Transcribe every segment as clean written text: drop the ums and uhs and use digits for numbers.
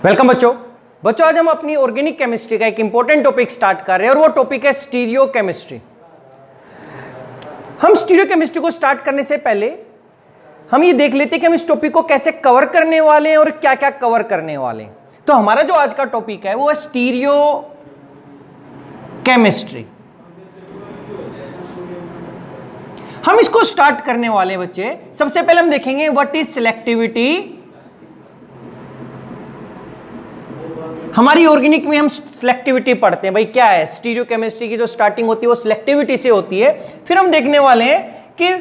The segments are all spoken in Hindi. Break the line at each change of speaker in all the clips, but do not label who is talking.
वेलकम बच्चों आज हम अपनी ऑर्गेनिक केमिस्ट्री का एक इंपॉर्टेंट टॉपिक स्टार्ट कर रहे हैं और वो टॉपिक है स्टीरियो केमिस्ट्री। हम स्टीरियो केमिस्ट्री को स्टार्ट करने से पहले हम ये देख लेते हैं कि हम इस टॉपिक को कैसे कवर करने वाले हैं और क्या क्या कवर करने वाले हैं। तो हमारा जो आज का टॉपिक है वो है स्टीरियो केमिस्ट्री। हम इसको स्टार्ट करने वाले हैं बच्चे। सबसे पहले हम देखेंगे व्हाट इज सिलेक्टिविटी। हमारी ऑर्गेनिक में हम सिलेक्टिविटी पढ़ते हैं, भाई क्या है। स्टीरियो केमिस्ट्री की जो स्टार्टिंग होती है वो सिलेक्टिविटी से होती है। फिर हम देखने वाले हैं कि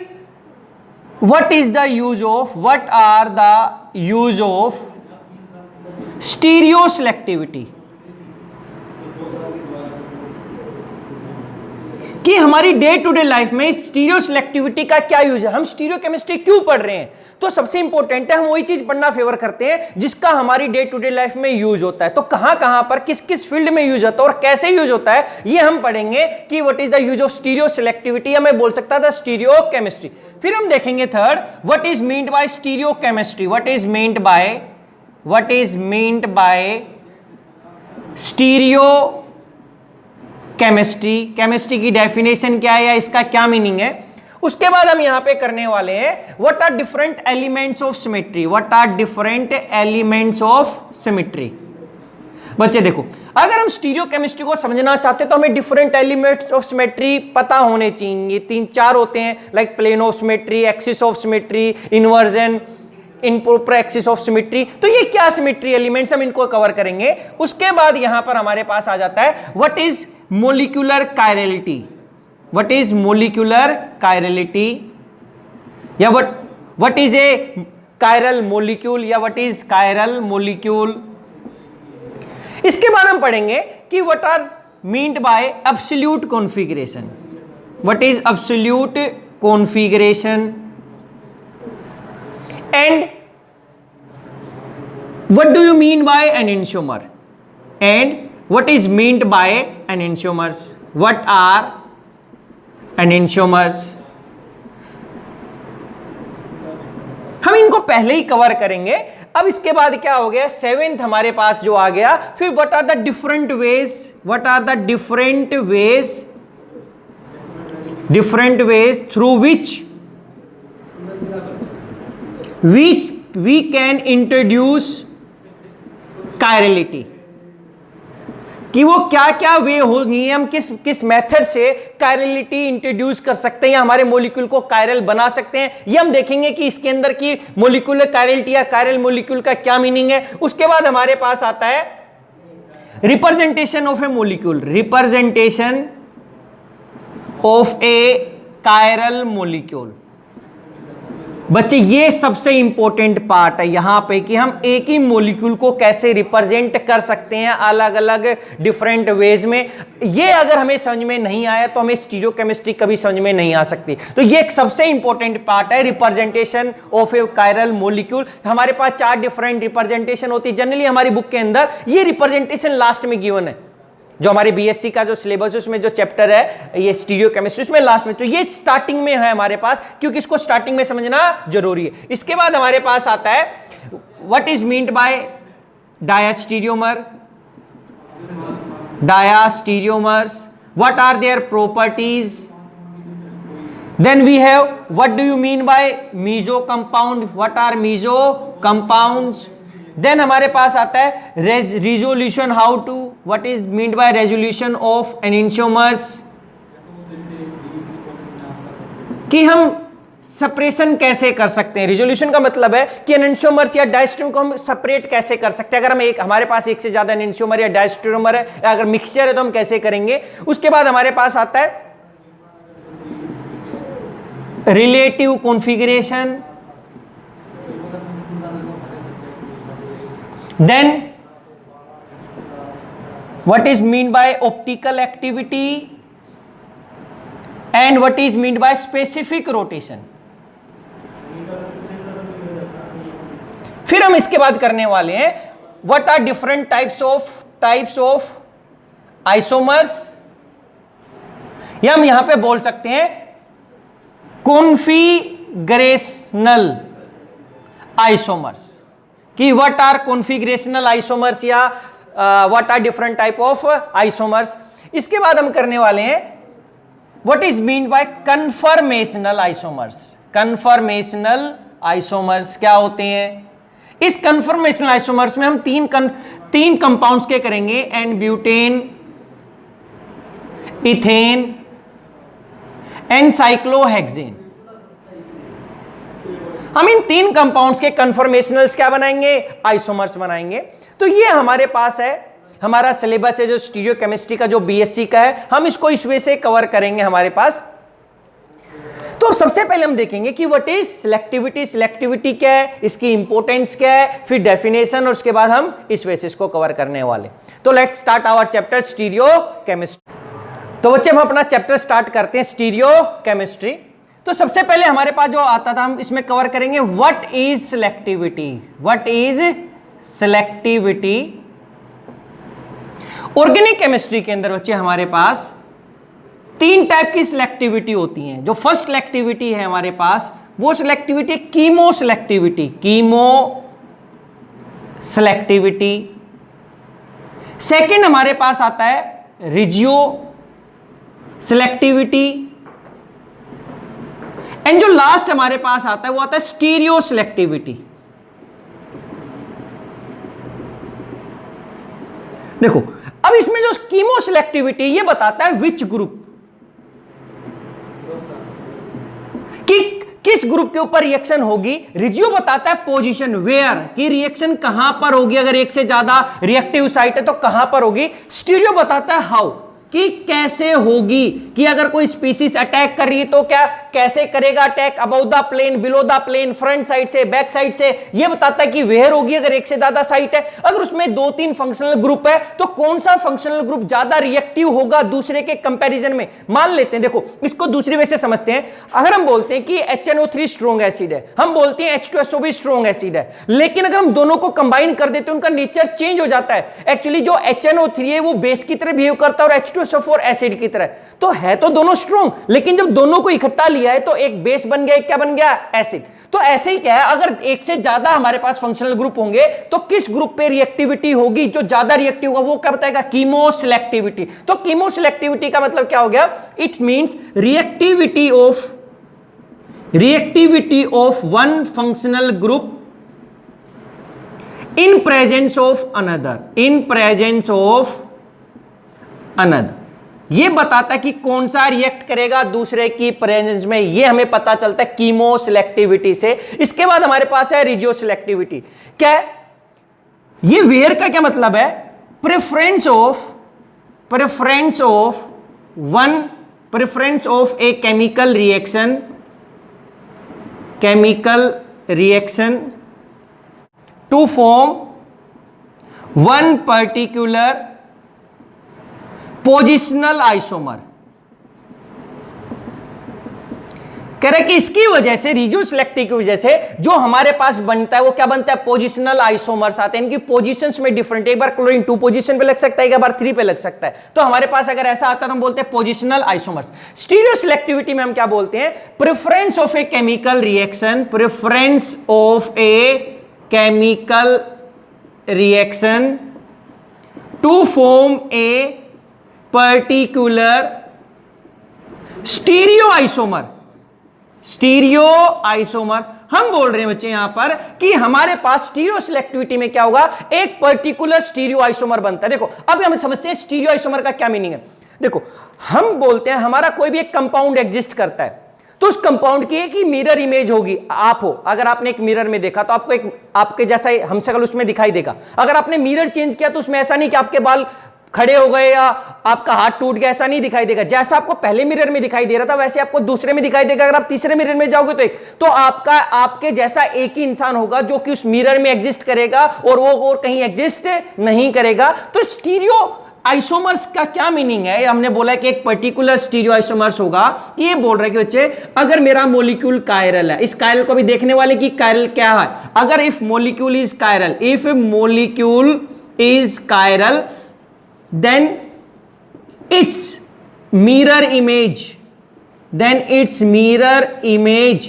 what is the use of, what are the use of stereo selectivity, कि हमारी डे टू डे लाइफ में स्टीरियो सिलेक्टिविटी का क्या यूज है, हम स्टीरियो केमिस्ट्री क्यों पढ़ रहे हैं। तो सबसे इंपॉर्टेंट है हम वही चीज पढ़ना फेवर करते हैं जिसका हमारी डे टू डे लाइफ में यूज होता है। तो कहां कहां पर किस किस फील्ड में यूज होता है और कैसे यूज होता है ये हम पढ़ेंगे कि what is the use of stereo selectivity, या मैं बोल सकता था स्टीरियो केमिस्ट्री। फिर हम देखेंगे third, what is meant bye stereo chemistry, what is meant bye stereo chemistry, chemistry की डेफिनेशन क्या है या इसका क्या मीनिंग है। उसके बाद हम यहां पे करने वाले हैं what are different elements of symmetry, what are different elements of symmetry. बच्चे देखो, अगर हम स्टीरियो केमिस्ट्री को समझना चाहते हैं तो हमें डिफरेंट एलिमेंट्स ऑफ सिमेट्री पता होने चाहिए। 3-4 होते हैं, like plane of symmetry, axis of symmetry, inversion, improper axis of symmetry. तो ये क्या सिमेट्री एलिमेंट्स, हम इनको कवर करेंगे। उसके बाद यहां पर हमारे पास आ जाता है what is molecular chirality, what is molecular chirality, या what is a chiral molecule, या व्हाट इज कायरल मोलिक्यूल। इसके बाद हम पढ़ेंगे कि what are meant by absolute configuration, what is absolute configuration, and what do you mean by an enantiomer, and what is meant by enantiomers, what are enantiomers। हम इनको पहले ही कवर करेंगे। अब इसके बाद क्या हो गया, 7th हमारे पास जो आ गया। फिर what are the different ways, what are the different ways through which we can introduce chirality, कि वो क्या क्या वे होगी, हम किस मेथड से कायरलिटी इंट्रोड्यूस कर सकते हैं या हमारे मॉलिक्यूल को कायरल बना सकते हैं। ये हम देखेंगे कि इसके अंदर की मॉलिक्यूलर कायरलिटी या कायरल मॉलिक्यूल का क्या मीनिंग है। उसके बाद हमारे पास आता है representation of A molecule, representation of A chiral molecule. बच्चे ये सबसे इंपॉर्टेंट पार्ट है यहां पे कि हम एक ही मॉलिक्यूल को कैसे रिप्रेजेंट कर सकते हैं अलग अलग डिफरेंट वेज में। ये अगर हमें समझ में नहीं आया तो हमें स्टीरियो केमिस्ट्री कभी समझ में नहीं आ सकती। तो ये एक सबसे इंपॉर्टेंट पार्ट है, representation of A chiral molecule. हमारे पास 4 डिफरेंट रिप्रेजेंटेशन होती है जनरली हमारी बुक के अंदर। ये रिप्रेजेंटेशन लास्ट में गिवन है, जो हमारे बीएससी का जो सिलेबस है उसमें जो चैप्टर है ये स्टीरियो केमिस्ट्री, उसमें लास्ट में। तो ये स्टार्टिंग में है हमारे पास, क्योंकि इसको स्टार्टिंग में समझना जरूरी है। इसके बाद हमारे पास आता है what is meant by diastereomer, diastereomers, what are their properties. Then we have what do you mean by meso compound, what are meso compounds. देन हमारे पास आता है resolution, how to, what is meant by resolution of enantiomers, कि हम सेपरेशन कैसे कर सकते हैं। रेजोल्यूशन का मतलब है कि एनेंटियोमर्स या डायस्टेरोमर को हम सेपरेट कैसे कर सकते हैं। अगर हम हमारे पास एक से ज्यादा एनेंटियोमर या डायस्टेरोमर है या अगर मिक्सचर है तो हम कैसे करेंगे। उसके बाद हमारे पास आता है relative configuration, then what is meant by optical activity and what is meant by specific rotation। फिर हम इसके बाद करने वाले हैं what are different types of isomers, या हम यहां पे बोल सकते हैं कॉन्फिगरेशनल आइसोमर्स। कि व्हाट आर कॉन्फिगरेशनल आइसोमर्स या what are different type of isomers. इसके बाद हम करने वाले हैं what is mean by conformational isomers. Conformational isomers क्या होते हैं? इस कन्फर्मेशनल आइसोमर्स में हम तीन कंपाउंड्स के करेंगे, n butane, ethane and cyclohexane. हम इन तीन कंपाउंड्स के कन्फर्मेशनल्स क्या बनाएंगे? आइसोमर्स बनाएंगे। तो ये हमारे पास है, हमारा सिलेबस है जो स्टीरियोकेमिस्ट्री का जो बीएससी का है, हम इसको इस वे से कवर करेंगे हमारे पास। तो सबसे पहले हम देखेंगे कि व्हाट इज सिलेक्टिविटी। सिलेक्टिविटी क्या है, इसकी इंपॉर्टेंस क्या है, फिर डेफिनेशन, और उसके बाद हम इस वे से इसको कवर करने वाले। तो let's start our chapter stereochemistry. तो बच्चे हम अपना चैप्टर स्टार्ट करते हैं स्टीरियोकेमिस्ट्री। तो सबसे पहले हमारे पास जो आता था हम इसमें कवर करेंगे what is selectivity. What is selectivity. Organic chemistry के अंदर बच्चे हमारे पास तीन टाइप की सिलेक्टिविटी होती हैं। जो फर्स्ट सिलेक्टिविटी है हमारे पास वो selectivity chemo selectivity. Chemo selectivity. Second हमारे पास आता है रिजियो सिलेक्टिविटी, एंड जो लास्ट हमारे पास आता है वो आता है स्टीरियो सिलेक्टिविटी। देखो अब इसमें जो कीमो सिलेक्टिविटी ये बताता है विच ग्रुप, कि किस ग्रुप के ऊपर रिएक्शन होगी। रिजियो बताता है पोजीशन, वेयर, कि रिएक्शन कहां पर होगी, अगर एक से ज्यादा रिएक्टिव साइट है तो कहां पर होगी। स्टीरियो बताता है हाउ, कि कैसे होगी, कि अगर कोई स्पीसीज अटैक कर रही है तो क्या कैसे करेगा attack, above the plane, below the plane, front side से, बैक साइड से। ये बताता है कि वेयर होगी अगर एक से ज्यादा साइट है। अगर उसमें दो तीन फंक्शनल ग्रुप है तो कौन सा फंक्शनल ग्रुप ज्यादा रिएक्टिव होगा दूसरे के कंपैरिजन में। मान लेते हैं, देखो इसको दूसरी वे से समझते हैं। अगर हम बोलते हैं कि HNO3 स्ट्रॉन्ग एसिड है, हम बोलते हैं H2SO भी स्ट्रॉन्ग एसिड है, लेकिन अगर हम दोनों को कंबाइन कर देते हैं उनका नेचर चेंज हो जाता है। एक्चुअली जो HNO3 है वो बेस की तरह बिहेव करता है और H2SO4 एसिड की तरह। तो है तो दोनों स्ट्रॉन्ग, लेकिन जब दोनों को इकट्ठा लिया है तो एक बेस बन गया, एक क्या बन गया, एसिड। तो ऐसे ही क्या है, अगर एक से ज्यादा हमारे पास फंक्शनल ग्रुप होंगे तो किस ग्रुप पे रिएक्टिविटी होगी, जो ज्यादा रिएक्टिव होगा वो क्या बताएगा, कीमो सिलेक्टिविटी। तो कीमो सिलेक्टिविटी का मतलब क्या हो गया, it means reactivity of one functional group in presence of another, in presence of another। ये बताता है कि कौन सा रिएक्ट करेगा दूसरे की प्रेजेंस में, ये हमें पता चलता है कीमो सिलेक्टिविटी से। इसके बाद हमारे पास है रिजियो सिलेक्टिविटी। क्या है ये, वेयर का क्या मतलब है, preference of a chemical reaction to form one particular positional isomer। कह रहे कि इसकी वजह से, रिजियो सिलेक्टिव की वजह से जो हमारे पास बनता है वो क्या बनता है, पोजिशनल आइसोमर्स आते हैं। इनकी पोजीशंस में डिफरेंट, एक बार क्लोरीन 2 पोजीशन पे लग सकता है, एक बार 3 पे लग सकता है। तो हमारे पास अगर ऐसा आता है तो हम बोलते हैं पोजिशनल आइसोमर्स। स्टीरियो सिलेक्टिविटी में हम क्या बोलते हैं, preference of a chemical reaction, preference of A chemical reaction to form a particular stereoisomer। स्टीरियोआइसोमर हम बोल रहे हैं बच्चे यहां पर कि हमारे पास स्टीरियो सिलेक्टिविटी में क्या होगा, एक पर्टिकुलर स्टीरियोआइसोमर बनता है। देखो अब हम समझते हैं स्टीरियोआइसोमर का क्या मीनिंग है। देखो हम बोलते हैं हमारा कोई भी एक कंपाउंड एग्जिस्ट करता है तो उस कंपाउंड की एक ही मिरर इमेज होगी। आप हो, अगर आपने एक मिरर में देखा तो आपको एक आपके जैसा हमशक्ल उसमें दिखाई देगा। अगर आपने मिरर चेंज किया तो उसमें ऐसा नहीं कि आपके बाल खड़े हो गए या आपका हाथ टूट गया, ऐसा नहीं दिखाई देगा। जैसा आपको पहले मिरर में दिखाई दे रहा था वैसे आपको दूसरे में दिखाई देगा। अगर आप तीसरे मिरर में जाओगे तो एक, तो आपके जैसा एक ही इंसान होगा जो कि उस मिरर में एग्जिस्ट करेगा और वो और कहीं एग्जिस्ट नहीं करेगा। तो स्टीरियो आइसोमर्स का क्या मीनिंग है, हमने बोला है कि एक पर्टिकुलर स्टीरियो आइसोमर्स होगा। ये बोल रहा है कि बच्चे अगर मेरा मॉलिक्यूल कायरल है, इस कायरल को भी देखने वाले कि कायरल क्या है। अगर if molecule is chiral, if molecule is chiral then its mirror image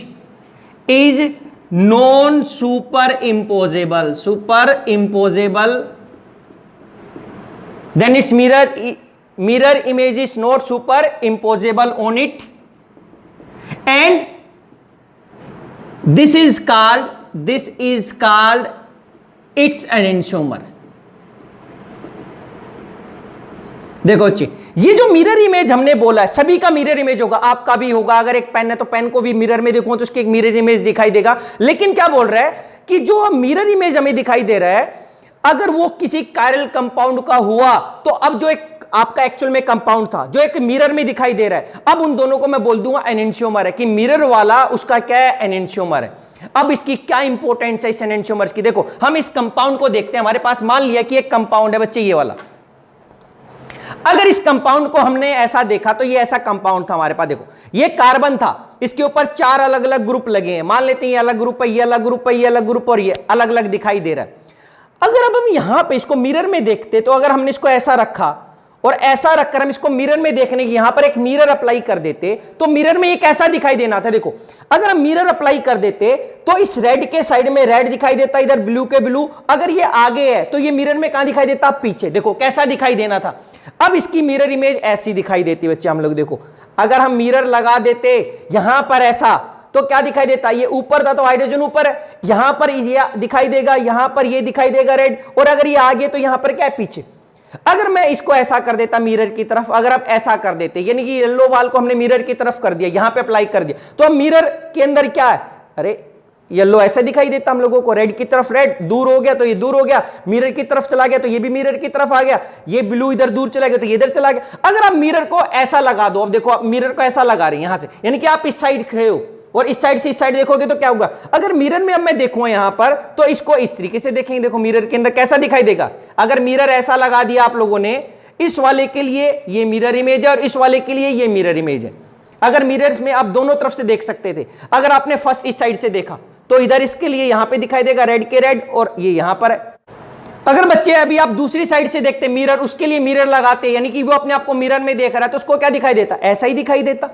is non super imposable, super imposable, then its mirror image is not superimposable on it, and this is called it's an enantiomer. देखो बच्चे, ये जो मिरर इमेज हमने बोला है, सभी का मिरर इमेज होगा, आपका भी होगा। अगर एक पेन है तो पेन को भी मिरर में देखूं तो उसकी एक मिरर इमेज दिखाई देगा। लेकिन क्या बोल रहा है कि जो मिरर इमेज हमें दिखाई दे रहा है, अगर वो किसी कायरल कंपाउंड का हुआ तो अब जो एक आपका एक्चुअल में कंपाउंड था जो एक मिरर में दिखाई दे रहा है, अब उन दोनों को मैं बोल दूंगा एनेंशियोमर है, कि मिरर वाला उसका क्या है, एनेंशियोमर है। अब इसकी क्या इंपॉर्टेंस है इस एनेंशियोमर्स की, देखो हम इस कंपाउंड को देखते हैं। हमारे पास मान लिया कि एक कंपाउंड है बच्चे, ये वाला। अगर इस कंपाउंड को हमने ऐसा देखा तो ये ऐसा कंपाउंड था हमारे पास, देखो ये कार्बन था, इसके ऊपर 4 अलग अलग ग्रुप लगे हैं। मान लेते हैं ये अलग ग्रुप है, ये अलग ग्रुप है, ये अलग ग्रुप, और ये अलग अलग दिखाई दे रहा है। अगर अब हम यहां पे इसको मिरर में देखते तो अगर हमने इसको ऐसा रखा और ऐसा रखकर हम इसको मिरर में देखने की यहां पर एक मिरर अप्लाई कर देते तो मिरर में एक ऐसा दिखाई देना था। देखो अगर हम मिरर अप्लाई कर देते तो इस रेड के साइड में रेड दिखाई देता, इधर ब्लू के ब्लू। अगर ये आगे है तो ये मिरर में कहां दिखाई देता, पीछे। देखो कैसा दिखाई देना था। अब इसकी मिरर इमेज ऐसी दिखाई देती बच्चे हम लोग। देखो अगर हम मिरर लगा देते यहां पर ऐसा तो क्या दिखाई देता, ये ऊपर था तो हाइड्रोजन ऊपर है, यहां पर ये दिखाई देगा, यहां पर ये दिखाई देगा रेड, और अगर ये आगे तो यहां पर क्या है, पीछे। अगर मैं इसको ऐसा कर देता मिरर की तरफ, अगर आप ऐसा कर देते, यानी कि येलो वाल को हमने मिरर की तरफ कर दिया, यहां पे अप्लाई कर दिया, तो अब मिरर के अंदर क्या है, अरे येलो ऐसा दिखाई देता हम लोगों को, रेड की तरफ रेड दूर हो गया तो ये दूर हो गया, मिरर की तरफ चला गया तो ये भी मिरर की तरफ आ गया, ये ब्लू इधर दूर चला गया तो ये इधर चला गया। अगर आप मिरर को ऐसा लगा दो, अब देखो आप मिरर को ऐसा लगा रहे हैं यहां से, यानी कि आप इस साइड खड़े हो और इस साइड से इस साइड देखोगे तो क्या होगा, अगर मिरर में अब मैं देखूंगा यहां पर तो इसको इस तरीके से देखेंगे। देखो मिरर के अंदर कैसा दिखाई देगा। अगर मिरर ऐसा लगा दिया आप लोगों ने, इस वाले के लिए ये मिरर इमेज है और इस वाले के लिए ये मिरर इमेज है। अगर मिरर में आप दोनों तरफ से देख सकते थे, अगर आपने फर्स्ट इस साइड से देखा तो इधर इसके लिए यहां पे दिखाई देगा रेड के रेड और ये यहां पर है। अगर बच्चे अभी आप दूसरी साइड से देखते मिरर, उसके लिए मिरर लगाते, यानी कि वो अपने आप को मिरर में देख रहा है तो उसको क्या दिखाई देता, ऐसा ही दिखाई देता।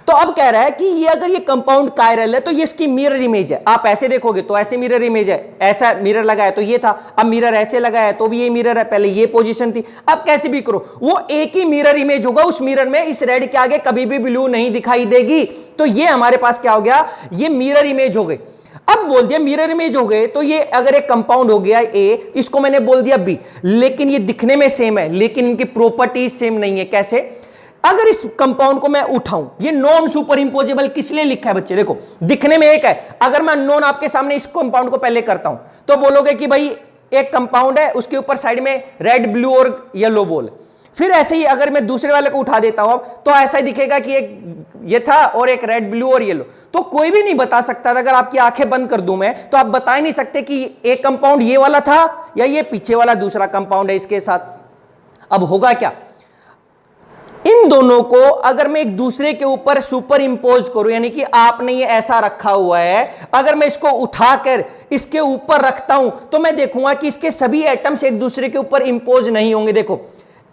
तो अब कह रहा है कि ये अगर ये कंपाउंड कायरल है तो ये इसकी मिरर इमेज है। आप ऐसे देखोगे तो ऐसे मिरर इमेज है, ऐसा मिरर लगाया तो ये था, अब मिरर ऐसे लगाया तो भी ये मिरर है, पहले ये पोजीशन थी। अब कैसे भी करो वो एक ही मिरर इमेज होगा, उस मिरर में इस रेड के आगे कभी भी ब्लू नहीं दिखाई देगी। तो ये हमारे पास क्या हो गया, ये मिरर इमेज हो गई। अब बोल दिया मिरर इमेज हो गए तो ये अगर एक कंपाउंड हो गया ए, इसको मैंने बोल दिया बी, लेकिन ये दिखने में सेम है लेकिन इनकी प्रॉपर्टीज सेम नहीं है। कैसे, अगर इस कंपाउंड को मैं उठाऊं, ये नॉन सुपर इंपोजेबल किस लिए लिखा है बच्चे, देखो दिखने में एक है, अगर मैं नॉन आपके सामने इस कंपाउंड को पहले करता हूं तो बोलोगे कि भाई एक कंपाउंड है, उसके ऊपर साइड में रेड ब्लू और येलो बॉल। फिर ऐसे ही अगर मैं दूसरे वाले को उठा देता हूं तो ऐसा ही दिखेगा कि एक ये था और एक रेड ब्लू और येलो। तो कोई भी नहीं बता सकता था, अगर आपकी आंखें बंद कर दूं मैं तो आप बता ही नहीं सकते कि एक कंपाउंड ये वाला था या ये पीछे वाला दूसरा कंपाउंड है इसके साथ। अब होगा क्या, इन दोनों को अगर मैं एक दूसरे के ऊपर सुपर इंपोज करूं, यानी कि आपने ये ऐसा रखा हुआ है, अगर मैं इसको उठाकर इसके ऊपर रखता हूं तो मैं देखूंगा कि इसके सभी एटम्स एक दूसरे के ऊपर इंपोज नहीं होंगे। देखो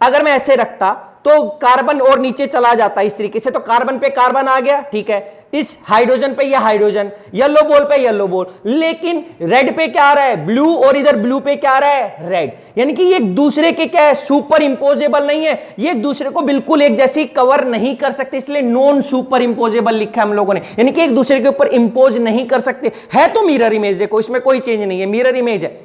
अगर मैं ऐसे रखता तो कार्बन और नीचे चला जाता इस तरीके से, तो कार्बन पे कार्बन आ गया, ठीक है, इस हाइड्रोजन पे ये हाइड्रोजन, येलो बॉल पे येलो बॉल, लेकिन रेड पे क्या आ रहा है, ब्लू, और इधर ब्लू पे क्या आ रहा है, रेड। यानी कि ये एक दूसरे के क्या है, सुपर इंपोजेबल नहीं है, ये एक दूसरे को बिल्कुल एक जैसी कवर नहीं कर सकते, इसलिए नॉन सुपर इंपोजेबल लिखा हम लोगों ने, यानी कि एक दूसरे के ऊपर इंपोज नहीं कर सकते। है तो मिरर इमेज, देखो इसमें कोई चेंज नहीं है, मिरर इमेज है।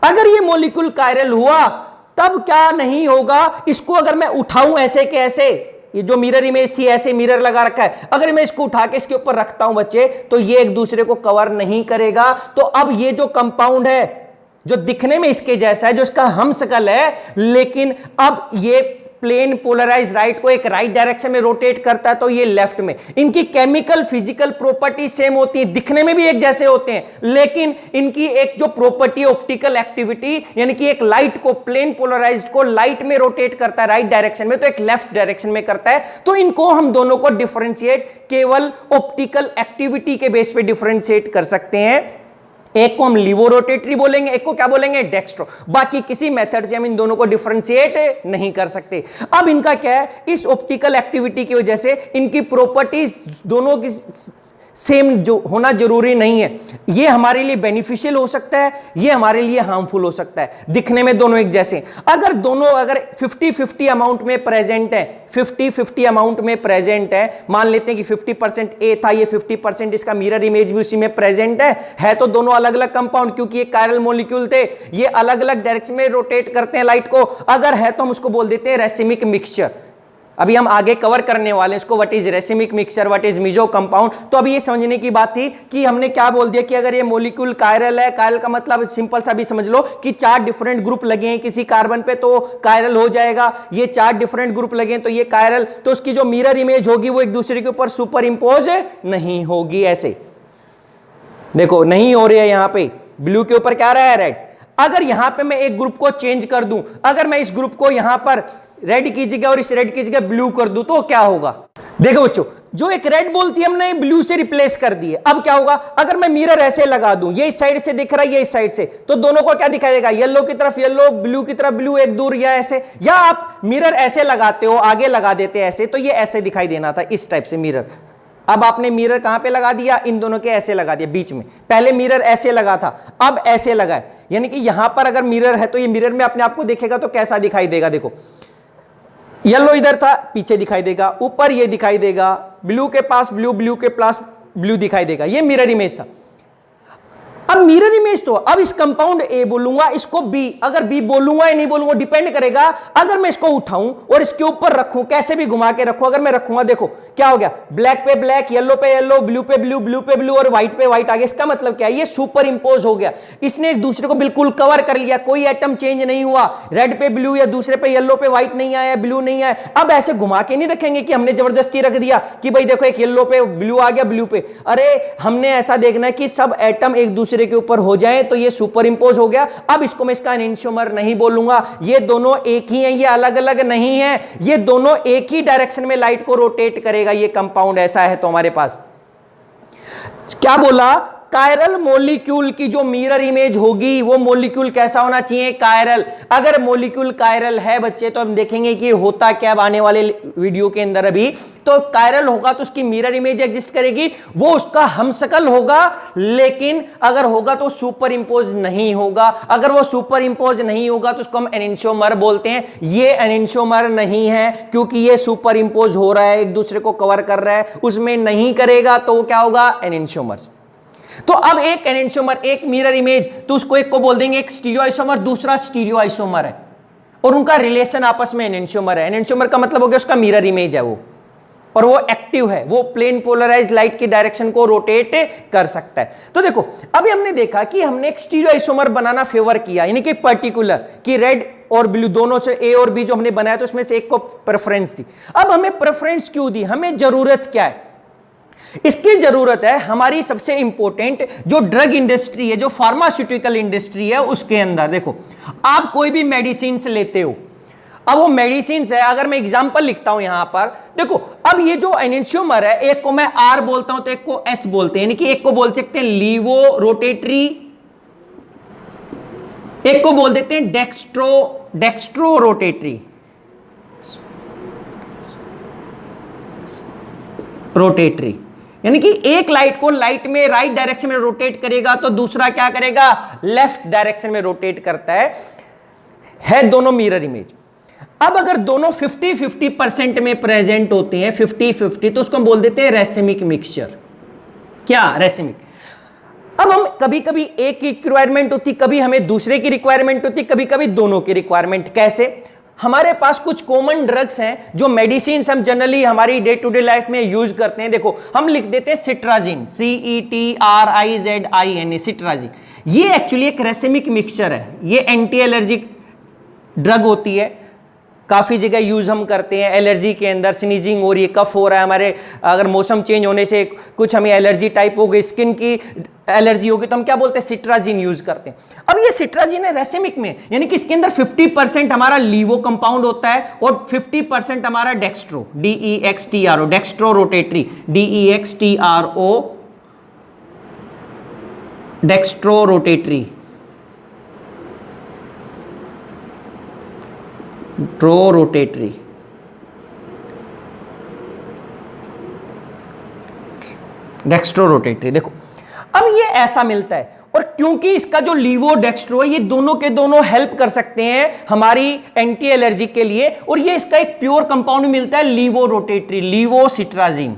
अगर ये मॉलिक्यूल कायरल हुआ तब क्या नहीं होगा, इसको अगर मैं उठाऊं ऐसे के ऐसे, ये जो मिरर इमेज थी ऐसे मिरर लगा रखा है, अगर मैं इसको उठा के इसके ऊपर रखता हूं बच्चे तो ये एक दूसरे को कवर नहीं करेगा। तो अब ये जो कंपाउंड है जो दिखने में इसके जैसा है, जो इसका हमशक्ल है, लेकिन अब ये प्लेन पोलराइज राइट को एक राइट डायरेक्शन में रोटेट करता है तो ये लेफ्ट में। इनकी केमिकल फिजिकल प्रॉपर्टी सेम होती है, दिखने में भी एक जैसे होते हैं, लेकिन इनकी एक जो प्रॉपर्टी ऑप्टिकल एक्टिविटी, यानी कि एक लाइट को, प्लेन पोलराइज्ड को लाइट में रोटेट करता है राइट डायरेक्शन में, तो एक लेफ्ट डायरेक्शन में करता है। तो इनको हम दोनों को डिफरेंशिएट केवल ऑप्टिकल एक्टिविटी के बेस पे डिफरेंशिएट कर सकते हैं। एक को हम लीवो रोटेटरी बोलेंगे, एक को क्या बोलेंगे, डेक्स्ट्रो। बाकी किसी मेथड से हम इन दोनों को डिफरेंशिएट नहीं कर सकते। अब इनका क्या है, इस ऑप्टिकल एक्टिविटी की वजह से इनकी प्रॉपर्टीज दोनों की सेम जो होना जरूरी नहीं है। ये हमारे लिए बेनिफिशियल हो सकता है, ये हमारे लिए हार्मफुल हो सकता है। दिखने में दोनों एक जैसे, अगर दोनों अगर 50-50 अमाउंट में प्रेजेंट है, 50-50 अमाउंट में प्रेजेंट है, मान लेते हैं कि 50% ए था, ये 50% इसका मिरर इमेज भी उसी में प्रेजेंट है तो दोनों अलग अलग कंपाउंड, क्योंकि ये कायरल मॉलिक्यूल थे, ये अलग अलग डायरेक्शन में रोटेट करते हैं लाइट को। अगर है तो हम उसको बोल देते हैं रेसिमिक मिक्सचर। अभी हम आगे कवर करने वाले हैं इसको, what is racemic mixture, what is Mizo compound. तो अभी ये समझने की बात थी कि हमने क्या बोल दिया कि अगर ये मॉलिक्यूल कायरल है, कायरल का मतलब सिंपल सा भी समझ लो कि 4 डिफरेंट ग्रुप लगे हैं किसी कार्बन पे तो कायरल हो जाएगा। ये 4 डिफरेंट ग्रुप लगे हैं तो ये कायरल, तो उसकी जो मिरर इमेज होगी वो एक दूसरे के ऊपर सुपर इंपोज नहीं होगी। ऐसे देखो नहीं हो रही है, यहां पे ब्लू के ऊपर क्या रहा है, रेड। अगर यहां पे मैं एक ग्रुप को चेंज कर दूं, अगर मैं इस ग्रुप को यहां पर रेड की जगह और इस रेड की जगह ब्लू कर दूं तो क्या होगा। देखो बच्चों, जो एक रेड बॉल थी हमने ब्लू से रिप्लेस कर दी है। अब क्या होगा, अगर मैं मिरर ऐसे लगा दूं, ये इस साइड से दिख रहा है, ये इस साइड से, तो दोनों को क्या दिखाई देगा, येलो की तरफ येलो, ब्लू की तरफ ब्लू, एक दूर या ऐसे। या आप मिरर ऐसे लगाते हो, आगे लगा देते ऐसे, तो ये ऐसे दिखाई देना था, इस टाइप से मिरर। अब आपने मिरर कहां पे लगा दिया, इन दोनों के ऐसे लगा दिया बीच में। पहले मिरर ऐसे लगा था, अब ऐसे लगा है, यानी कि यहां पर अगर मिरर है तो ये मिरर में अपने आप को देखेगा तो कैसा दिखाई देगा। देखो येलो इधर था, पीछे दिखाई देगा, ऊपर ये दिखाई देगा, ब्लू के पास ब्लू, ब्लू के पास ब्लू दिखाई देगा। ये मिरर इमेज था। अब मिरर इमेज तो अब इस कंपाउंड ए बोलूंगा, इसको बी, अगर बी बोलूंगा या नहीं बोलूंगा डिपेंड करेगा। अगर मैं इसको उठाऊं और इसके ऊपर रखूं, कैसे भी घुमा के रखूं, अगर मैं रखूंगा, देखो क्या हो गया, ब्लैक पे ब्लैक, येलो पे येलो, ब्लू पे ब्लू, ब्लू पे ब्लू और व्हाइट पे व्हाइट आ गया। इसका मतलब क्या है, ये सुपर इंपोज हो गया, इसने एक दूसरे को बिल्कुल कवर कर लिया, कोई एटम चेंज नहीं हुआ। रेड पे ब्लू या दूसरे पे येलो पे व्हाइट नहीं आया, ब्लू नहीं आया। अब ऐसे घुमा के नहीं रखेंगे कि हमने जबरदस्ती रख दिया कि भाई देखो एक येलो पे ब्लू आ गया, ब्लू पे। अरे हमने ऐसा देखना है कि सब एटम एक दूसरे के ऊपर हो जाए, तो ये सुपर इंपोज हो गया। अब इसको मैं इसका एनेंटियोमर नहीं बोलूंगा, ये दोनों एक ही हैं, ये अलग अलग नहीं है, ये दोनों एक ही डायरेक्शन में लाइट को रोटेट करेगा। ये कंपाउंड ऐसा है तो हमारे पास क्या बोला, कायरल मॉलिक्यूल की जो मिरर इमेज होगी वो मॉलिक्यूल कैसा होना चाहिए, कायरल। अगर मॉलिक्यूल कायरल है बच्चे तो हम देखेंगे कि होता क्या आने वाले वीडियो के अंदर। अभी तो कायरल होगा तो उसकी मिरर इमेज एग्जिस्ट करेगी, वो उसका हमशक्ल होगा, लेकिन अगर होगा तो सुपर इंपोज नहीं होगा। अगर वो सुपर इंपोज नहीं होगा तो उसको हम एनेंटियोमर बोलते हैं। ये एनेंटियोमर नहीं है क्योंकि ये सुपर इंपोज हो रहा है, एक दूसरे को कवर कर रहा है, उसमें नहीं करेगा तो वो क्या होगा, एनेंटियोमर। तो अब एक एनेंटियोमर, एक मिरर इमेज, तो उसको एक को बोल देंगे एक स्टीरियो आइसोमर, दूसरा स्टीरियो आइसोमर है, और उनका रिलेशन आपस में एनेंटियोमर है। एनेंटियोमर का मतलब हो गया उसका मिरर इमेज है वो, और वो एक्टिव है, वो प्लेन पोलराइज्ड लाइट की डायरेक्शन को रोटेट कर सकता है। तो देखो अभी हमने देखा कि हमने एक स्टीरियो आइसोमर बनाना फेवर किया, यानी कि पर्टिकुलर कि रेड और ब्लू दोनों से ए और बी जो हमने बनाया तो उसमें से एक को प्रेफरेंस दी। अब हमें प्रेफरेंस क्यों दी, हमें जरूरत क्या है, इसकी जरूरत है हमारी सबसे इंपॉर्टेंट जो ड्रग इंडस्ट्री है, जो फार्मास्यूटिकल इंडस्ट्री है, उसके अंदर देखो आप कोई भी मेडिसिन लेते हो, अब वो मेडिसिन है, अगर मैं एग्जांपल लिखता हूं यहां पर, देखो अब ये जो एनेंटियोमर है, एक को मैं आर बोलता हूं तो एक को एस बोलते हैं, यानी कि एक को बोल सकते हैं लीवो रोटेटरी, एक को बोल देते हैं डेक्स्ट्रो रोटेटरी, यानी कि एक लाइट को लाइट में राइट डायरेक्शन में रोटेट करेगा तो दूसरा क्या करेगा, लेफ्ट डायरेक्शन में रोटेट करता है दोनों मिरर इमेज। अब अगर दोनों 50-50% में प्रेजेंट होते हैं, 50-50, तो उसको हम बोल देते हैं रेसिमिक मिक्सचर। क्या, रेसिमिक। अब हम कभी कभी एक की रिक्वायरमेंट होती, कभी हमें दूसरे की रिक्वायरमेंट होती, कभी कभी दोनों की रिक्वायरमेंट। कैसे, हमारे पास कुछ कॉमन ड्रग्स हैं जो मेडिसिन हम जनरली हमारी डे टू डे लाइफ में यूज करते हैं। देखो हम लिख देते हैं सिट्राजिन, CETRIZIN, सिट्राजिन। ये एक्चुअली एक रेसिमिक मिक्सचर है, ये एंटी एलर्जिक ड्रग होती है, काफ़ी जगह यूज़ हम करते हैं। एलर्जी के अंदर स्नीजिंग हो रही है, कफ हो रहा है हमारे, अगर मौसम चेंज होने से कुछ हमें एलर्जी टाइप हो गई, स्किन की एलर्जी होगी, तो हम क्या बोलते हैं, सिट्राजिन यूज़ करते हैं। अब ये सिट्राजिन है रेसिमिक में, यानी कि इसके अंदर 50% हमारा लीवो कंपाउंड होता है और 50% हमारा dextro, DEXTRO, dextro rotatory, DEXTRO dextro rotatory, rotatory, dextro rotatory. देखो अब ये ऐसा मिलता है, और क्योंकि इसका जो लीवो डेक्स्ट्रो है ये दोनों के दोनों हेल्प कर सकते हैं हमारी एंटी एलर्जी के लिए, और ये इसका एक प्योर कंपाउंड मिलता है लीवो रोटेटरी, लीवोसिट्राजीन।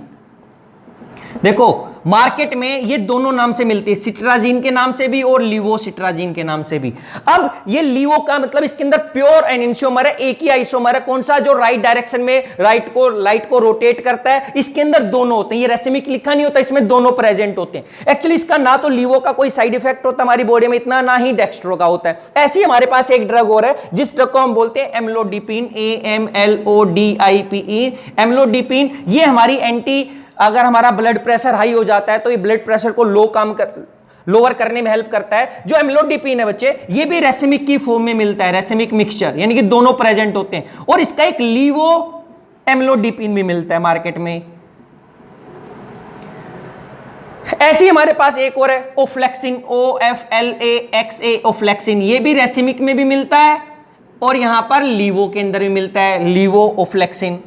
देखो मार्केट में ये दोनों नाम से मिलती है, सिट्राजीन के नाम से भी और लीवोसिट्राजीन के नाम से भी। अब ये लीवो का मतलब इसके अंदर प्योर एनेंशियोमर है, एक ही आइसोमर है, कौन सा, जो राइट डायरेक्शन में लाइट को रोटेट करता है। इसके अंदर दोनों होते हैं, ये रेसिमिक लिखा नहीं होता, इसमें दोनों प्रेजेंट होते हैं। एक्चुअली इसका ना तो लीवो का कोई साइड इफेक्ट होता हमारी बॉडी में इतना, ना ही डेक्स्ट्रो का होता है। ऐसे ही हमारे पास एक ड्रग और है जिस ड्रग को हम बोलते हैं एम्लोडिपिन, AMLODIPE, एम्लोडिपिन। ये हमारी एंटी, अगर हमारा ब्लड प्रेशर हाई हो जाता है तो ये ब्लड प्रेशर को लोअर करने में हेल्प करता है। जो एम्लोडिपिन है बच्चे, ये भी रेसिमिक की फॉर्म में मिलता है, रेसिमिक मिक्सचर, यानी कि दोनों प्रेजेंट होते हैं। और इसका एक लीवो एम्लोडिपिन भी मिलता है मार्केट में। ऐसी हमारे पास एक और है ओफ्लेक्सिन, OFLAXA, ओफ्लेक्सिन। ये भी रेसिमिक में भी मिलता है और यहां पर लीवो के अंदर भी मिलता है, लीवो ओफ्लेक्सिन।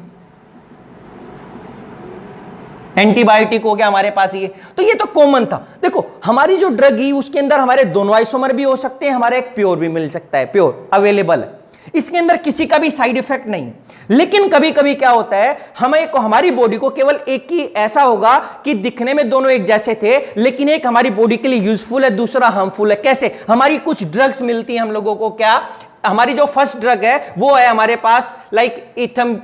एंटीबायोटिक हो गया हमारे पास ये, तो ये तो कॉमन था। देखो हमारी जो ड्रग है उसके अंदर हमारे दोनों आइसोमर भी हो सकते हैं, हमारे एक प्योर भी मिल सकता है, प्योर अवेलेबल है, इसके अंदर किसी का भी साइड इफेक्ट नहीं। लेकिन कभी कभी क्या होता है, हमारी बॉडी को केवल एक ही ऐसा होगा कि दिखने में दोनों एक जैसे थे, लेकिन एक हमारी बॉडी के लिए यूजफुल है, दूसरा हार्मफुल है। कैसे? हमारी कुछ ड्रग्स मिलती हैं हम लोगों को, क्या, हमारी जो फर्स्ट ड्रग है वो है हमारे पास लाइक इथम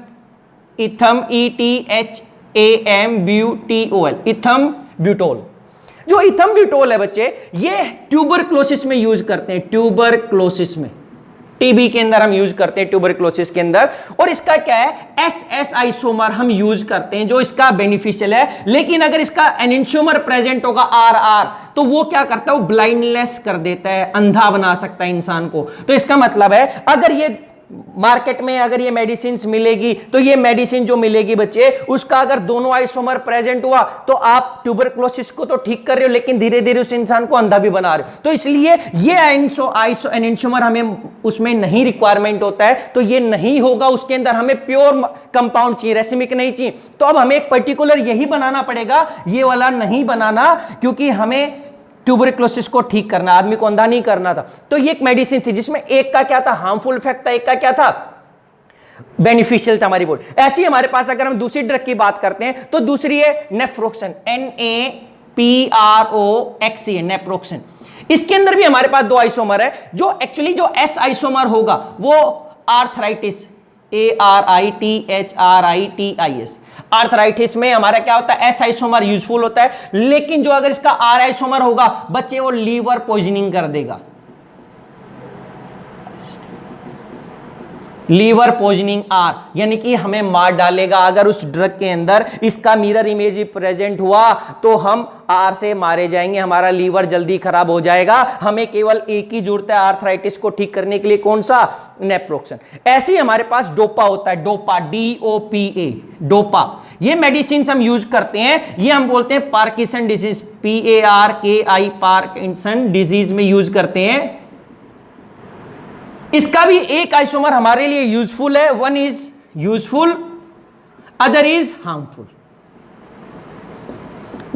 ETHAMBUTOL, इथम ब्यूटोल। जो इथम ब्यूटोल है बच्चे, ये ट्यूबरक्लोसिस में यूज करते हैं, ट्यूबरक्लोसिस में, टीबी के अंदर हम यूज करते हैं, ट्यूबरक्लोसिस के अंदर। और इसका क्या है, SS आइसोमर हम यूज करते हैं जो इसका बेनिफिशियल है। लेकिन अगर इसका एनेंशियोमर प्रेजेंट होगा RR, तो वो क्या करता है, वो ब्लाइंडनेस कर देता है, अंधा बना सकता है इंसान को। तो इसका मतलब है अगर ये मार्केट में अगर ये मेडिसिन मिलेगी, तो ये मेडिसिन जो मिलेगी बच्चे, उसका अगर दोनों आइसोमर प्रेजेंट हुआ तो आप ट्यूबरक्लोसिस को तो ठीक कर रहे हो, लेकिन धीरे धीरे उस इंसान को अंधा भी बना रहे हो। तो इसलिए ये एनेंशियोमर हमें उसमें नहीं रिक्वायरमेंट होता है, तो ये नहीं होगा उसके अंदर, हमें प्योर कंपाउंड चाहिए, रेसिमिक नहीं चाहिए। तो अब हमें एक पर्टिकुलर यही बनाना पड़ेगा, ये वाला नहीं बनाना, क्योंकि हमें ट्यूबरक्लोसिस को ठीक करना, आदमी को अंधा नहीं करना था। तो ये एक मेडिसिन थी जिसमें एक का क्या था, हार्मफुल इफेक्ट था, एक का क्या था, बेनिफिशियल था हमारी बॉडी। ऐसी हमारे पास अगर हम दूसरी ड्रग की बात करते हैं तो दूसरी है नेफ्रोक्सन, NAPROXEN, नेप्रोक्सन। इसके अंदर भी हमारे पास दो आइसोमर है। जो एक्चुअली जो S आइसोमर होगा वो आर्थराइटिस, ARITHRITIS, आर्थराइटिस में हमारा क्या होता है, S आइसोमर यूजफुल होता है। लेकिन जो अगर इसका R आइसोमर होगा बच्चे, वो लीवर पॉइजनिंग कर देगा, लीवर पॉइजनिंग R, यानी कि हमें मार डालेगा। अगर उस ड्रग के अंदर इसका मिरर इमेज ही प्रेजेंट हुआ तो हम R से मारे जाएंगे, हमारा लीवर जल्दी खराब हो जाएगा। हमें केवल एक ही जरूरत है आर्थराइटिस को ठीक करने के लिए, कौन सा, नेप्रोक्सन। ऐसे ही हमारे पास डोपा होता है, डोपा, DOPA, डोपा। ये मेडिसिन हम यूज करते हैं, ये हम बोलते हैं Parkinson disease, PARKI, Parkinson disease में यूज करते हैं। इसका भी एक आइसोमर हमारे लिए यूजफुल है, one is useful, other is harmful.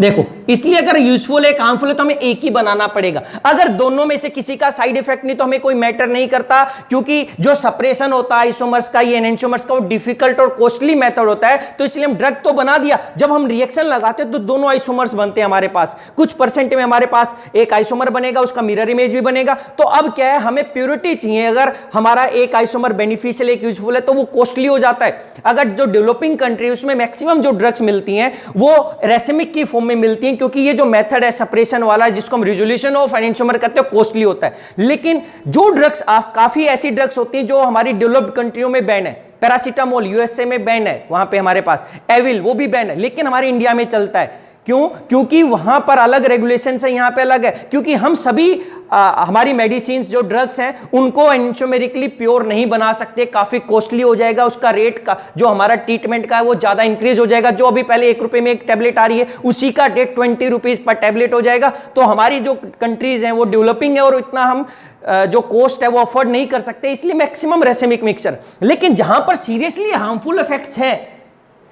देखो इसलिए अगर यूजफुल है, हार्मफुल है, तो हमें एक ही बनाना पड़ेगा। अगर दोनों में से किसी का साइड इफेक्ट नहीं तो हमें कोई मैटर नहीं करता, क्योंकि जो सप्रेशन होता है आइसोमर्स का, ये एनेंशियोमर्स का, वो डिफिकल्ट और कॉस्टली मेथड होता है। तो इसलिए हम ड्रग तो बना दिया, जब हम रिएक्शन लगाते हैं तो दोनों आइसोमर्स बनते हैं हमारे पास। कुछ परसेंट में हमारे पास एक आइसोमर बनेगा, उसका मिरर इमेज भी बनेगा। तो अब क्या है, हमें प्योरिटी चाहिए। अगर हमारा एक आइसोमर बेनिफिशियल, एक यूजफुल है, तो वो कॉस्टली हो जाता है। अगर जो डेवलपिंग कंट्री, उसमें मैक्सिमम जो ड्रग्स मिलती हैं वो रेसिमिक की फॉर्म में मिलती हैं, क्योंकि ये जो मेथड है सेपरेशन वाला, जिसको हम रिजोल्यूशन ऑफ एनेंशियोमर करते हैं, कॉस्टली होता है। लेकिन जो ड्रग्स, काफी ऐसी ड्रग्स होती हैं जो हमारी डेवलप्ड कंट्रियों में बैन है। पैरासीटामोल USA में बैन है, वहां पे हमारे पास एविल, वो भी बैन है, लेकिन हमारे इंडिया में चलता है। क्यों? क्योंकि वहां पर अलग रेगुलेशन है, यहां पे अलग है। क्योंकि हम सभी हमारी मेडिसिन जो ड्रग्स हैं उनको एंशोमेरिकली प्योर नहीं बना सकते, काफी कॉस्टली हो जाएगा, उसका रेट का जो हमारा ट्रीटमेंट का है वो ज्यादा इंक्रीज हो जाएगा। जो अभी पहले 1 रुपए में एक टेबलेट आ रही है उसी का रेट 20 रुपीज पर टेबलेट हो जाएगा। तो हमारी जो कंट्रीज हैं वो डेवलपिंग है और इतना हम जो कॉस्ट है वो अफोर्ड नहीं कर सकते, इसलिए मैक्सिमम रेसिमिक मिक्सचर। लेकिन जहां पर सीरियसली हार्मफुल इफेक्ट्स हैं,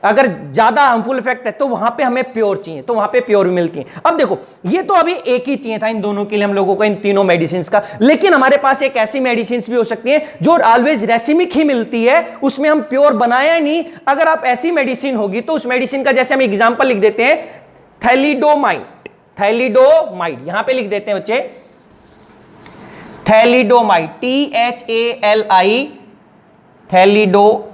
अगर ज्यादा हार्मफुल इफेक्ट है तो वहां पे हमें प्योर चाहिए, तो वहां पे प्योर भी मिलती है। अब देखो ये तो अभी एक ही चाहिए था इन दोनों के लिए हम लोगों को, इन तीनों मेडिसिन का। लेकिन हमारे पास एक ऐसी मेडिसिन भी हो सकती है जो ऑलवेज रेसिमिक ही मिलती है, उसमें हम प्योर बनाया नहीं। अगर आप ऐसी मेडिसिन होगी तो उस मेडिसिन का जैसे हम एग्जाम्पल लिख देते हैं थैलिडोमाइड, थैलिडोमाइड यहां पे लिख देते हैं बच्चे, थैलिडोमाइड THALI, थैलिडो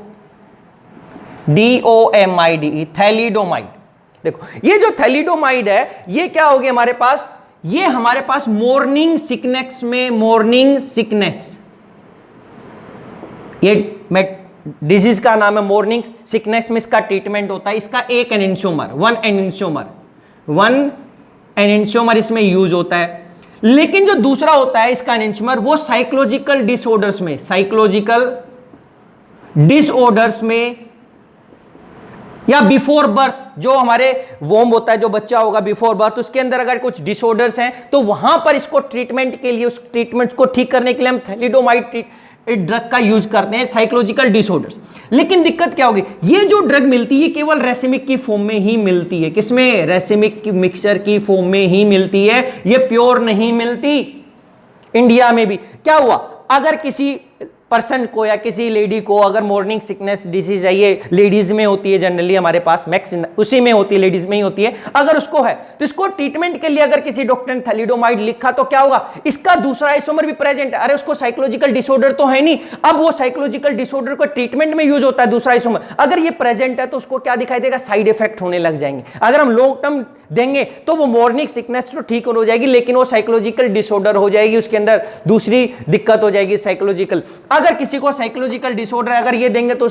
DOMIDE, थैलिडोमाइड। देखो ये जो थैलिडोमाइड है ये क्या होगी हमारे पास, ये हमारे पास मॉर्निंग सिकनेस में, मॉर्निंग सिकनेस, ये डिजीज का नाम है मॉर्निंग सिकनेस में इसका ट्रीटमेंट होता है। इसका एक एनेंशियोमर, वन एनेंशियोमर इसमें यूज होता है। लेकिन जो दूसरा होता है इसका एनेंशियोमर वो साइकोलॉजिकल डिसऑर्डर्स में, साइकोलॉजिकल डिसऑर्डर्स में या बिफोर बर्थ, जो हमारे वोम होता है, जो बच्चा होगा बिफोर बर्थ, उसके अंदर अगर कुछ डिसऑर्डर्स हैं तो वहां पर इसको ट्रीटमेंट के लिए, उस ट्रीटमेंट को ठीक करने के लिए हम थैलिडोमाइड ड्रग का यूज करते हैं, साइकोलॉजिकल डिसऑर्डर्स। लेकिन दिक्कत क्या होगी, ये जो ड्रग मिलती है केवल रेसिमिक की फॉर्म में ही मिलती है। किसमें? रेसिमिक की मिक्सचर की फॉर्म में ही मिलती है, ये प्योर नहीं मिलती। इंडिया में भी क्या हुआ, अगर किसी पर्सन को या किसी लेडी को अगर मॉर्निंग सिकनेस डिसीज है, ये लेडीज में होती है जनरली, हमारे पास मैक्स उसी में होती है, लेडीज में ही होती है, अगर उसको है तो इसको ट्रीटमेंट के लिए अगर किसी डॉक्टर ने थैलिडोमाइड लिखा तो क्या होगा, इसका दूसरा आइसोमर भी प्रेजेंट है। अरे उसको साइकोलॉजिकल डिसऑर्डर तो है नहीं, अब वो साइकोलॉजिकल डिसऑर्डर को ट्रीटमेंट में यूज होता है दूसरा आइसोमर, अगर ये प्रेजेंट है तो उसको क्या दिखाई देगा, साइड इफेक्ट होने लग जाएंगे। अगर हम लॉन्ग टर्म देंगे तो वो मॉर्निंग सिकनेस तो ठीक हो जाएगी, लेकिन वो साइकोलॉजिकल डिसऑर्डर हो जाएगी, उसके अंदर दूसरी दिक्कत हो जाएगी साइकोलॉजिकल। अगर किसी को साइकोलॉजिकल डिसऑर्डर है, अगर ये देंगे तो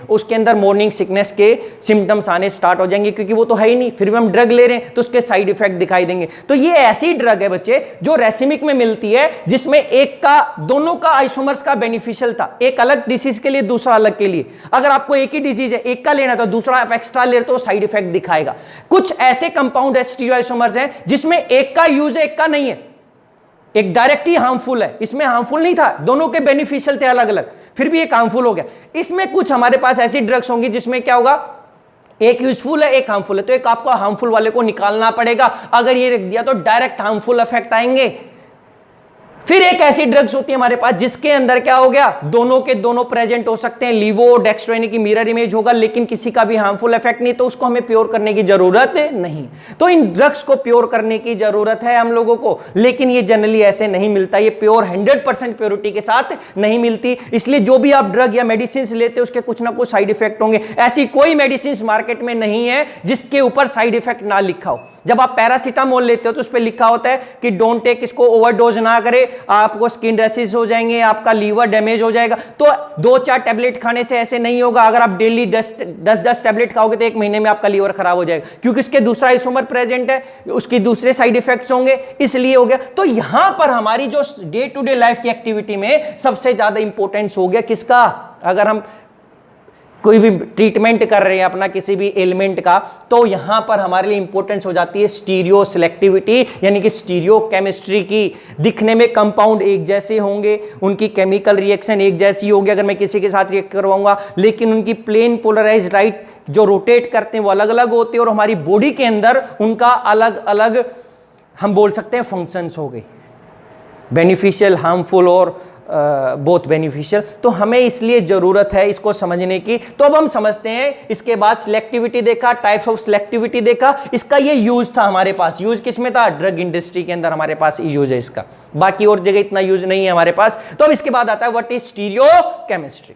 उसके अंदर मॉर्निंग सिकनेस के सिम्टम्स आने स्टार्ट हो जाएंगे, क्योंकि वो तो है ही नहीं, फिर भी हम ड्रग ले रहे हैं तो उसके साइड इफेक्ट दिखाई देंगे। तो ये ऐसी ड्रग है बच्चे जो रेसिमिक में मिलती है, जिसमें एक का, दोनों का आइसोमर्स का बेनिफिशियल था, एक अलग डिसीज के लिए दूसरा अलग के लिए। अगर आपको एक ही डिजीज है, एक का लेना तो दूसरा आप एक्स्ट्रा ले तो साइड इफेक्ट दिखाएगा। कुछ ऐसे कंपाउंड है स्टीरियोआइसोमर्स हैं जिसमें एक का यूज है, एक का नहीं है, एक डायरेक्ट ही हार्मफुल है, इसमें हार्मफुल नहीं था, दोनों के बेनिफिशियल थे अलग अलग, फिर भी एक हार्मफुल हो गया। इसमें कुछ हमारे पास ऐसी ड्रग्स होंगी जिसमें क्या होगा, एक यूजफुल है एक हार्मफुल है, तो एक आपको हार्मफुल वाले को निकालना पड़ेगा। अगर ये रख दिया तो डायरेक्ट हार्मफुल इफेक्ट आएंगे। फिर एक ऐसी ड्रग्स होती है हमारे पास जिसके अंदर क्या हो गया, दोनों के दोनों प्रेजेंट हो सकते हैं, लीवो डेक्स्ट्रो यानी कि मिरर इमेज होगा, लेकिन किसी का भी हार्मफुल इफेक्ट नहीं, तो उसको हमें प्योर करने की जरूरत नहीं। तो इन ड्रग्स को प्योर करने की जरूरत है हम लोगों को, लेकिन ये जनरली ऐसे नहीं मिलता, ये प्योर 100% प्योरिटी के साथ नहीं मिलती। इसलिए जो भी आप ड्रग या मेडिसिन लेते हो उसके कुछ ना कुछ साइड इफेक्ट होंगे। ऐसी कोई मेडिसिन मार्केट में नहीं है जिसके ऊपर साइड इफेक्ट ना लिखा हो। जब आप पैरासीटामोल लेते हो तो उस पर लिखा होता है कि डोंट टेक, इसको ओवरडोज ना करे, आपको स्किन रैशेस हो जाएंगे, आपका लीवर डैमेज हो जाएगा। तो 2-4 टैबलेट खाने से ऐसे नहीं होगा। अगर आप डेली 10 टैबलेट खाओगे तो 1 महीने में आपका लीवर खराब हो जाएगा, क्योंकि इसके दूसरा आइसोमर प्रेजेंट है, उसकी दूसरे साइड इफेक्ट्स होंगे, इसलिए हो गया। तो यहां पर हमारी जो डे टू डे लाइफ की एक्टिविटी में सबसे ज्यादा इंपॉर्टेंस हो गया किसका, अगर हम कोई भी ट्रीटमेंट कर रहे हैं अपना किसी भी एलिमेंट का, तो यहां पर हमारे लिए इंपॉर्टेंस हो जाती है स्टीरियो सिलेक्टिविटी, यानी कि स्टीरियो केमिस्ट्री की। दिखने में कंपाउंड एक जैसे होंगे, उनकी केमिकल रिएक्शन एक जैसी होगी अगर मैं किसी के साथ रिएक्ट करवाऊंगा, लेकिन उनकी प्लेन पोलराइज्ड राइट जो रोटेट करते हैं वो अलग अलग होते हैं, और हमारी बॉडी के अंदर उनका अलग अलग हम बोल सकते हैं फंक्शंस हो गए, बेनिफिशियल, हार्मफुल और बोथ बेनिफिशियल। तो हमें इसलिए जरूरत है इसको समझने की। तो अब हम समझते हैं, इसके बाद सिलेक्टिविटी देखा, टाइप्स ऑफ सिलेक्टिविटी देखा, इसका ये यूज था हमारे पास। यूज किस में था, ड्रग इंडस्ट्री के अंदर हमारे पास यूज है इसका, बाकी और जगह इतना यूज नहीं है हमारे पास। तो अब इसके बाद आता है व्हाट इज स्टीरियो केमिस्ट्री।